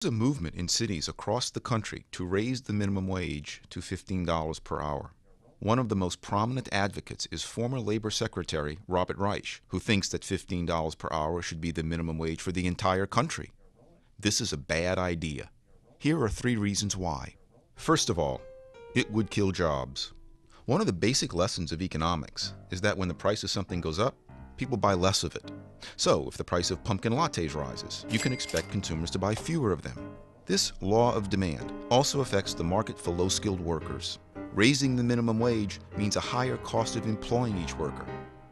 There's a movement in cities across the country to raise the minimum wage to $15 per hour. One of the most prominent advocates is former Labor Secretary Robert Reich, who thinks that $15 per hour should be the minimum wage for the entire country. This is a bad idea. Here are 3 reasons why. First of all, it would kill jobs. One of the basic lessons of economics is that when the price of something goes up, people buy less of it. So, if the price of pumpkin lattes rises, you can expect consumers to buy fewer of them. This law of demand also affects the market for low-skilled workers. Raising the minimum wage means a higher cost of employing each worker,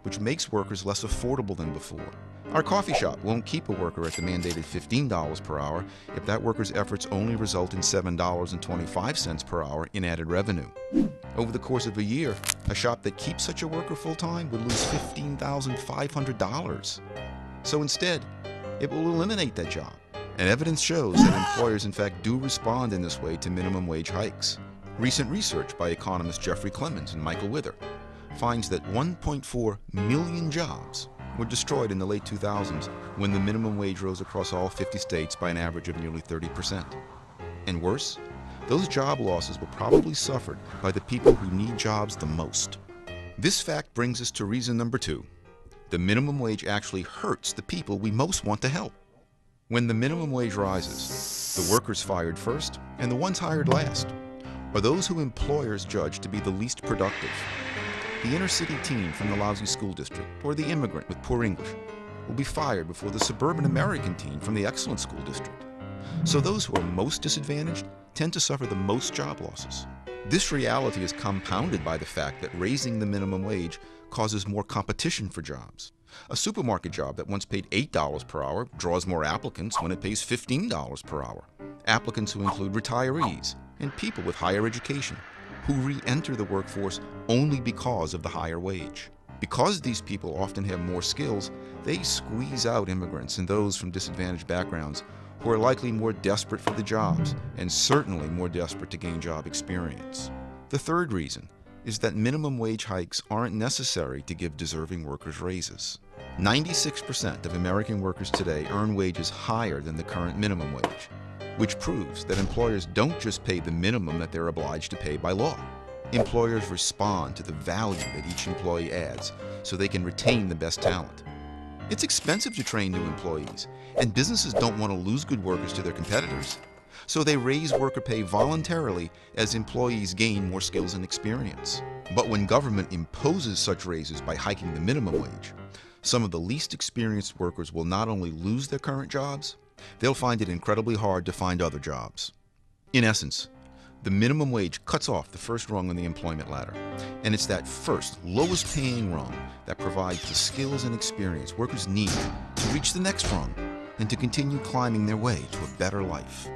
which makes workers less affordable than before. Our coffee shop won't keep a worker at the mandated $15 per hour if that worker's efforts only result in $7.25 per hour in added revenue. Over the course of a year, a shop that keeps such a worker full-time would lose $15,500. So instead, it will eliminate that job. And evidence shows that employers in fact do respond in this way to minimum wage hikes. Recent research by economists Jeffrey Clemens and Michael Wither finds that 1.4 million jobs were destroyed in the late 2000s when the minimum wage rose across all 50 states by an average of nearly 30%. And worse, those job losses were probably suffered by the people who need jobs the most. This fact brings us to reason number 2. The minimum wage actually hurts the people we most want to help. When the minimum wage rises, the workers fired first and the ones hired last are those who employers judge to be the least productive. The inner-city teen from the lousy school district or the immigrant with poor English will be fired before the suburban American teen from the excellent school district. So those who are most disadvantaged tend to suffer the most job losses. This reality is compounded by the fact that raising the minimum wage causes more competition for jobs. A supermarket job that once paid $8 per hour draws more applicants when it pays $15 per hour. Applicants who include retirees and people with higher education who re-enter the workforce only because of the higher wage. Because these people often have more skills, they squeeze out immigrants and those from disadvantaged backgrounds who are likely more desperate for the jobs and certainly more desperate to gain job experience. The third reason is that minimum wage hikes aren't necessary to give deserving workers raises. 96% of American workers today earn wages higher than the current minimum wage, which proves that employers don't just pay the minimum that they're obliged to pay by law. Employers respond to the value that each employee adds so they can retain the best talent. It's expensive to train new employees, and businesses don't want to lose good workers to their competitors. So they raise worker pay voluntarily as employees gain more skills and experience. But when government imposes such raises by hiking the minimum wage, some of the least experienced workers will not only lose their current jobs, they'll find it incredibly hard to find other jobs. In essence, the minimum wage cuts off the first rung on the employment ladder, and it's that first, lowest paying rung that provides the skills and experience workers need to reach the next rung and to continue climbing their way to a better life.